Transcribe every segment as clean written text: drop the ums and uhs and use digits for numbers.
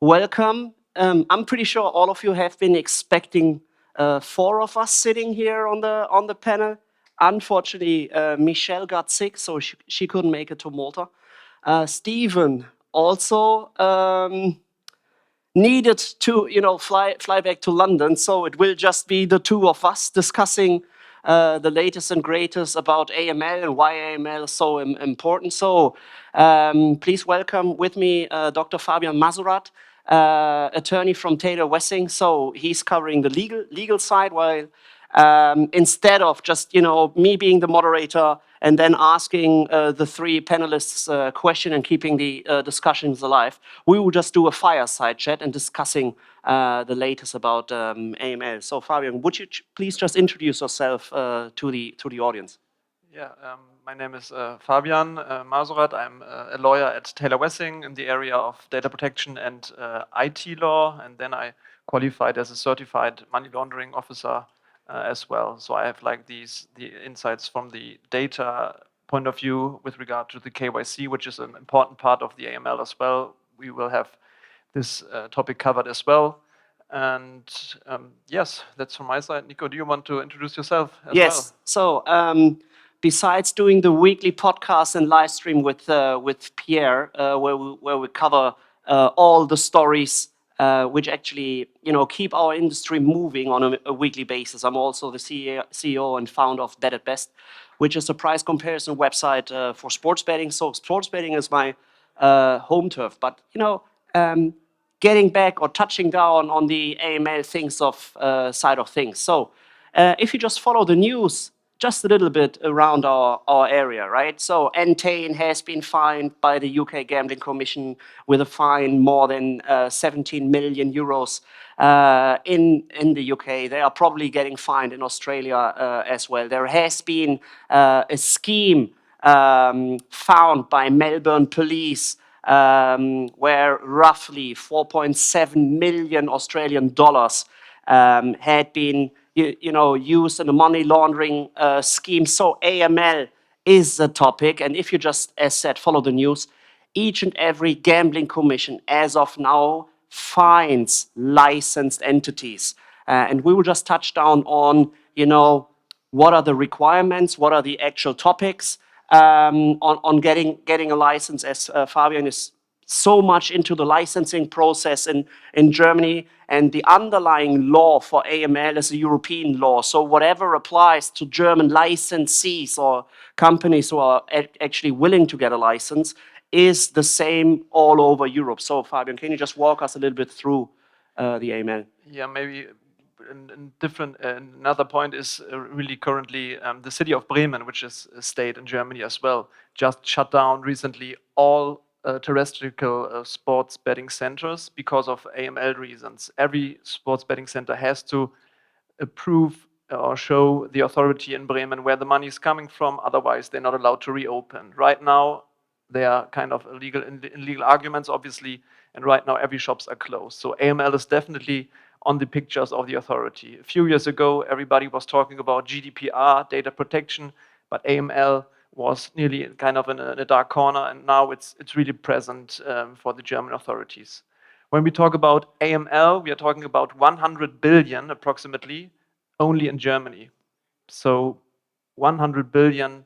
welcome. I'm pretty sure all of you have been expecting 4 of us sitting here on the panel. Unfortunately, Michelle got sick, so she couldn't make it to Malta. Stephen also needed to, fly back to London, so it will just be the 2 of us discussing the latest and greatest about AML and why AML is so important. So please welcome with me Dr. Fabian Masurat, attorney from Taylor Wessing. So he's covering the legal side, while instead of just me being the moderator and then asking the 3 panelists a question and keeping the discussions alive, we will just do a fireside chat and discussing the latest about AML. So Fabian, would you please just introduce yourself to the audience? Yeah, my name is Fabian Masurat. I'm a lawyer at Taylor Wessing in the area of data protection and IT law, and then I qualified as a certified money laundering officer as well. So I have the insights from the data point of view with regard to the KYC, which is an important part of the AML as well. We will have this topic covered as well. And yes, that's from my side. Nico, do you want to introduce yourself as well? Yes. So besides doing the weekly podcast and live stream with Pierre, where we cover all the stories which actually keep our industry moving on a weekly basis. I'm also the CEO and founder of Bet at Best, which is a price comparison website for sports betting. So sports betting is my home turf. But getting back or touching down on the AML side of things. So if you just follow the news just a little bit around our area, right? So Entain has been fined by the UK Gambling Commission with a fine more than 17 million euros in the UK. They are probably getting fined in Australia as well. There has been a scheme found by Melbourne police where roughly 4.7 million Australian dollars had been used in a money laundering scheme. So AML is a topic, and if you just, as said, follow the news, each and every gambling commission as of now fines licensed entities. And we will just touch down on, what are the requirements, what are the actual topics on getting a license, as Fabian is so much into the licensing process in Germany, and the underlying law for AML is a European law. So whatever applies to German licensees or companies who are actually willing to get a license is the same all over Europe. So Fabian, can you just walk us a little bit through the AML? Yeah, maybe another point is really currently the city of Bremen, which is a state in Germany as well, just shut down recently all terrestrial sports betting centers because of AML reasons. Every sports betting center has to approve or show the authority in Bremen where the money is coming from, otherwise they're not allowed to reopen. Right now, they are kind of illegal arguments, obviously, and right now every shops are closed. So AML is definitely on the pictures of the authority. A few years ago, everybody was talking about GDPR, data protection, but AML was nearly kind of in a dark corner, and now it's really present for the German authorities. When we talk about AML, we are talking about 100 billion approximately only in Germany. So 100 billion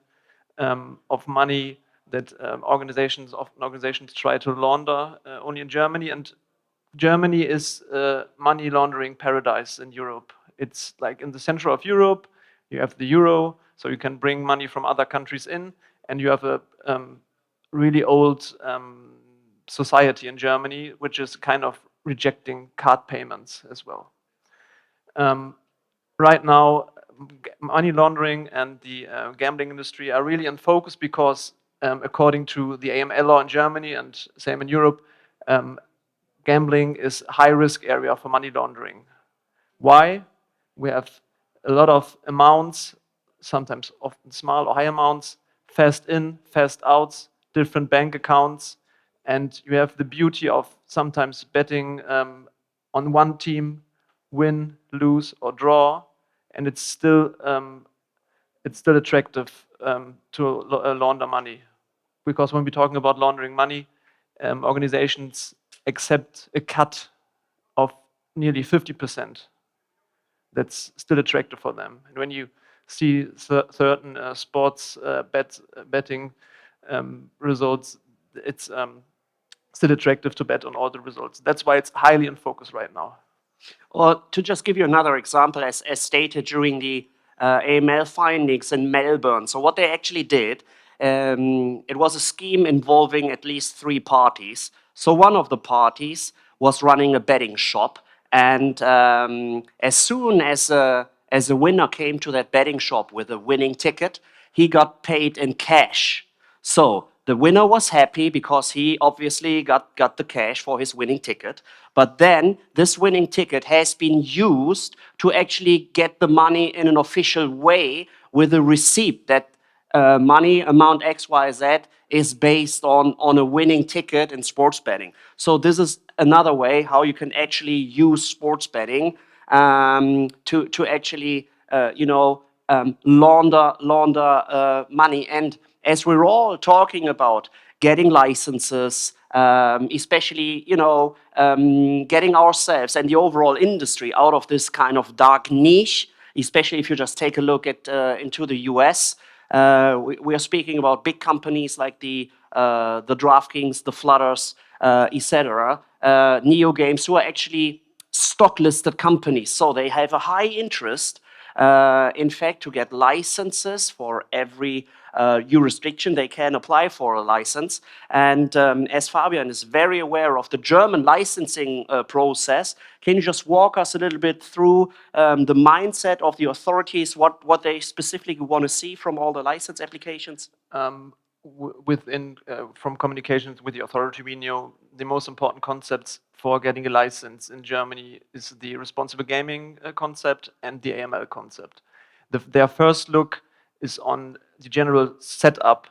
of money that organizations try to launder only in Germany. And Germany is a money laundering paradise in Europe. It's like in the center of Europe, you have the euro, so you can bring money from other countries in, and you have a really old society in Germany, which is kind of rejecting card payments as well. Right now, money laundering and the gambling industry are really in focus because according to the AML law in Germany and same in Europe, gambling is a high-risk area for money laundering. Why? We have a lot of amounts, sometimes often small or high amounts, fast in, fast outs, different bank accounts, and you have the beauty of sometimes betting on one team, win, lose, or draw, and it's still attractive to launder money. Because when we're talking about laundering money, organizations accept a cut of nearly 50%. That's still attractive for them. And when you see certain sports betting results, it's still attractive to bet on all the results. That's why it's highly in focus right now. Or to just give you another example, as stated during the AML findings in Melbourne. So what they actually did, it was a scheme involving at least 3 parties. So one of the parties was running a betting shop, and as soon as a winner came to that betting shop with a winning ticket, he got paid in cash. So the winner was happy because he obviously got the cash for his winning ticket. But then this winning ticket has been used to actually get the money in an official way with a receipt that money amount XYZ is based on a winning ticket in sports betting. So this is another way how you can actually use sports betting to actually launder money. And as we're all talking about getting licenses, especially getting ourselves and the overall industry out of this kind of dark niche, especially if you just take a look at into the US. We are speaking about big companies like the DraftKings, the Flutters, etc. Neo Games, who are actually stock listed companies, so they have a high interest, in fact, to get licenses for every jurisdiction they can apply for a license. And as Fabian is very aware of the German licensing process, can you just walk us a little bit through the mindset of the authorities, what they specifically want to see from all the license applications? From communications with the authority, we know the most important concepts for getting a license in Germany is the responsible gaming concept and the AML concept. Their first look is on the general setup,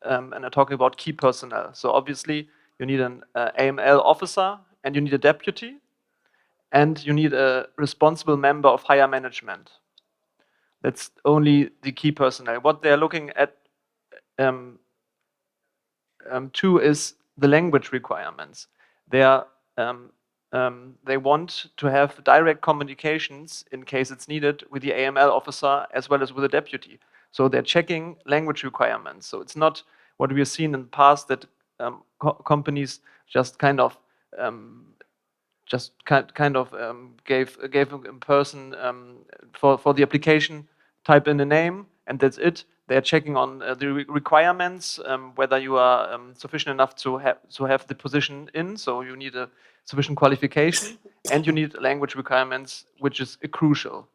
and I'm talking about key personnel. So obviously you need an AML officer, and you need a deputy, and you need a responsible member of higher management. That's only the key personnel. What they're looking at two is the language requirements. They want to have direct communications in case it's needed with the AML officer as well as with the deputy. So they're checking language requirements. So it's not what we have seen in the past that companies just kind of gave a person for the application, type in a name, and that's it. They're checking on the requirements, whether you are sufficient enough to have the position in. So you need a sufficient qualification, and you need language requirements, which is crucial.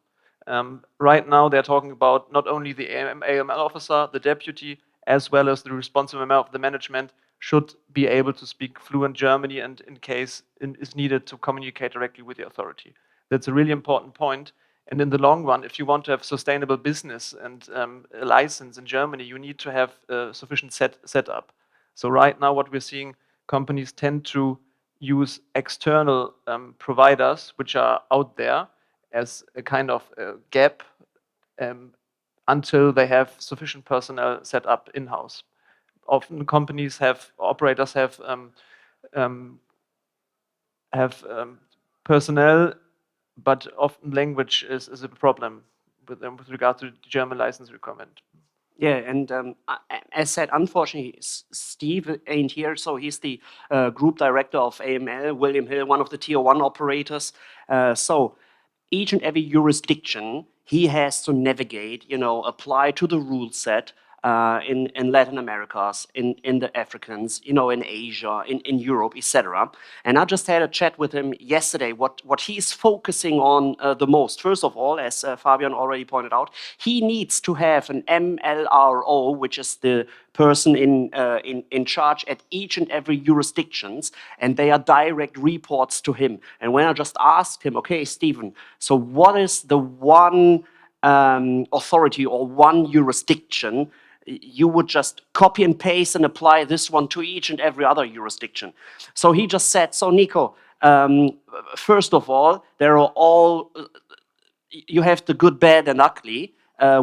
Right now, they're talking about not only the AML officer, the deputy, as well as the responsible member of the management should be able to speak fluent German, and in case is needed to communicate directly with the authority. That's a really important point. And in the long run, if you want to have sustainable business and a license in Germany, you need to have a sufficient setup. So right now, what we're seeing, companies tend to use external providers, which are out there as a kind of gap until they have sufficient personnel set up in-house. Often operators have personnel, but often language is a problem with regard to the German license requirement. Yeah, and as said, unfortunately, Steve ain't here, so he's the group director of AML, William Hill, one of the tier 1 operators. So each and every jurisdiction he has to navigate, apply to the rule set in Latin Americas, in the Africans, in Asia, in Europe, etc. And I just had a chat with him yesterday, what he's focusing on the most. First of all, as Fabian already pointed out, he needs to have an MLRO, which is the person in charge at each and every jurisdictions, and they are direct reports to him. And when I just asked him, okay, Stephen, so what is the one authority or one jurisdiction you would just copy and paste and apply this one to each and every other jurisdiction? So he just said, so Nico, first of all, you have the good, bad, and ugly.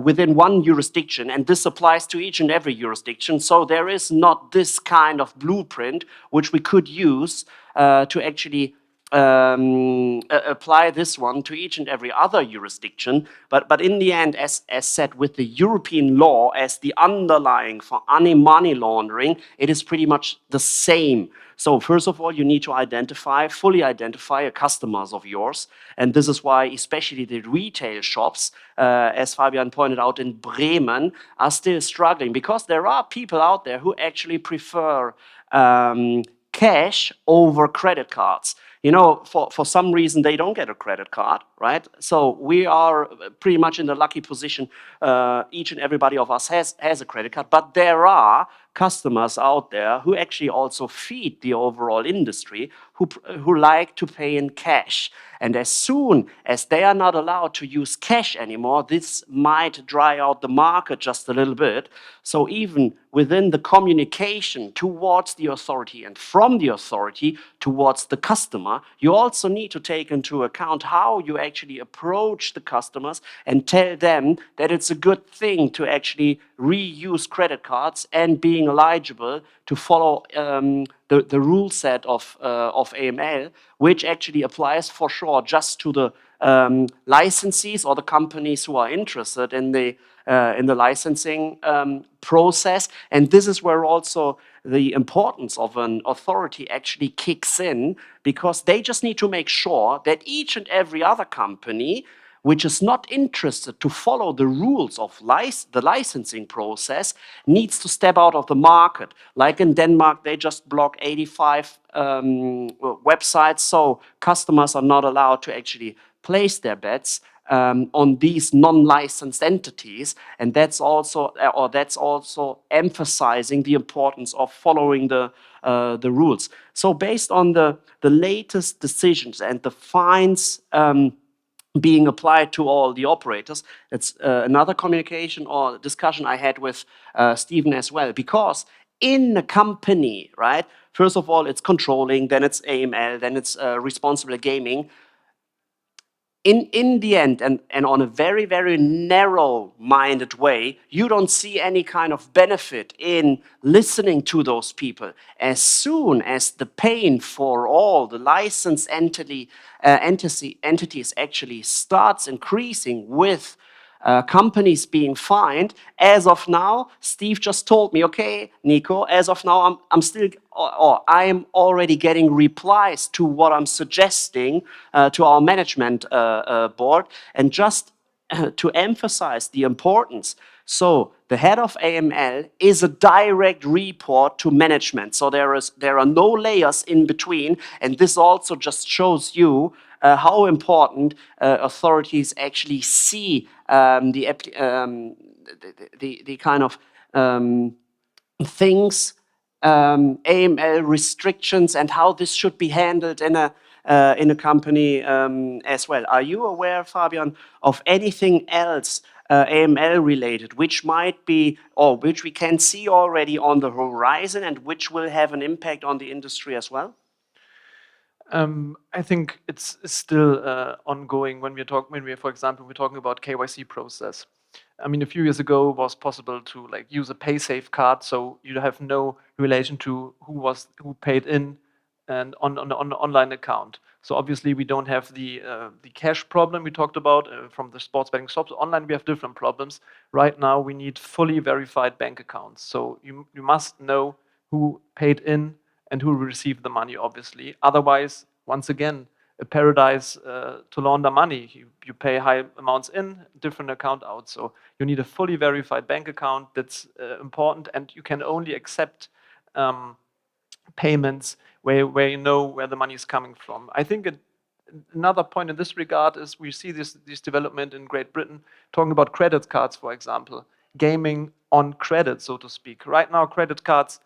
within one jurisdiction, and this applies to each and every jurisdiction. So there is not this kind of blueprint which we could use to actually apply this one to each and every other jurisdiction. But in the end, as said, with the European law as the underlying for anti-money laundering, it is pretty much the same. So first of all, you need to fully identify customers of yours. And this is why especially the retail shops, as Fabian pointed out in Bremen, are still struggling, because there are people out there who actually prefer cash over credit cards. You know, for some reason, they don't get a credit card, right? So we are pretty much in the lucky position. Each and everybody of us has a credit card, but there are customers out there who actually also feed the overall industry, who like to pay in cash. And as soon as they are not allowed to use cash anymore, this might dry out the market just a little bit. So even within the communication towards the authority and from the authority towards the customer, you also need to take into account how you actually approach the customers and tell them that it's a good thing to actually reuse credit cards and being eligible to follow the rule set of AML, which actually applies for sure just to the licensees or the companies who are interested in the licensing process. And this is where also the importance of an authority actually kicks in, because they just need to make sure that each and every other company which is not interested to follow the rules of the licensing process needs to step out of the market. Like in Denmark, they just block 85 websites, so customers are not allowed to actually place their bets on these non-licensed entities, and that's also emphasizing the importance of following the rules. So based on the latest decisions and the fines being applied to all the operators, it's another communication or discussion I had with Stephen as well, because in a company, right, first of all, it's controlling, then it's AML, then it's responsible gaming. In the end, and on a very, very narrow-minded way, you don't see any kind of benefit in listening to those people. As soon as the pain for all the licensed entities actually starts increasing with companies being fined, as of now, Steve just told me, okay, Nico, as of now, I'm already getting replies to what I'm suggesting to our management board. And just to emphasize the importance, so the head of AML is a direct report to management. So there are no layers in between, and this also just shows you how important authorities actually see the kind of things, AML restrictions, and how this should be handled in a company as well. Are you aware, Fabian, of anything else AML related, which might be, or which we can see already on the horizon, and which will have an impact on the industry as well? I think it's still ongoing when for example, we're talking about KYC process. I mean, a few years ago, it was possible to use a pay-safe card, so you have no relation to who paid in and on an online account. So obviously, we don't have the cash problem we talked about from the sports betting shops. Online, we have different problems. Right now, we need fully verified bank accounts. So you must know who paid in and who received the money, obviously. Otherwise, once again, a paradise to launder money. You pay high amounts in, different account out. So you need a fully verified bank account. That's important, and you can only accept payments where you know where the money is coming from. I think another point in this regard is we see this development in Great Britain, talking about credit cards, for example, gaming on credit, so to speak. Right now, credit cards,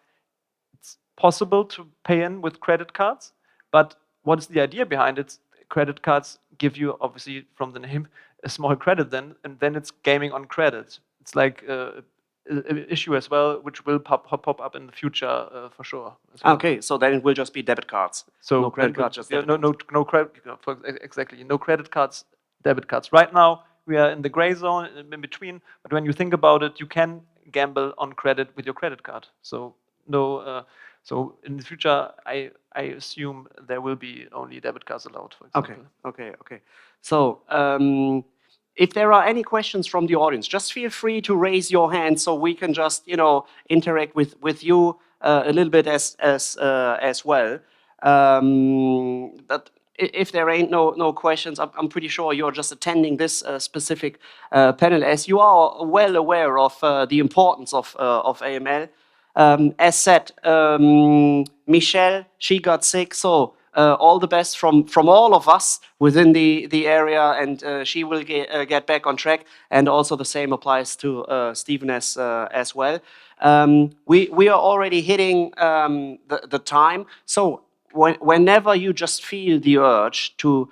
it's possible to pay in with credit cards, but what is the idea behind it? Credit cards give you, obviously, from the name, a small credit then, and then it's gaming on credit. It's like an issue as well, which will pop up in the future for sure. Well. Okay, so then it will just be debit cards. So no credit cards, just debit cards. No credit. Exactly, no credit cards, debit cards. Right now, We are in the gray zone in between. But when you think about it, you can gamble on credit with your credit card. So no. So in the future, I assume there will be only debit cards allowed, for example. Okay. So if there are any questions from the audience, just feel free to raise your hand so we can just interact with you a little bit as well. But if there ain't no questions, I'm pretty sure you're just attending this specific panel, as you are well aware of the importance of AML. As said, Michelle, she got sick, so all the best from all of us within the area, and she will get back on track. And also the same applies to Stephen as well. We are already hitting the time, so whenever you just feel the urge to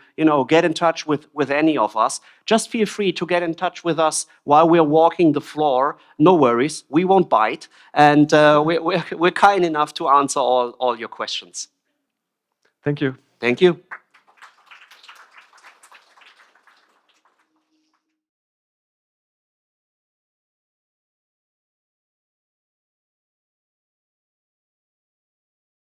get in touch with any of us, just feel free to get in touch with us while we're walking the floor. No worries, we won't bite, and we're kind enough to answer all your questions. Thank you. Thank you.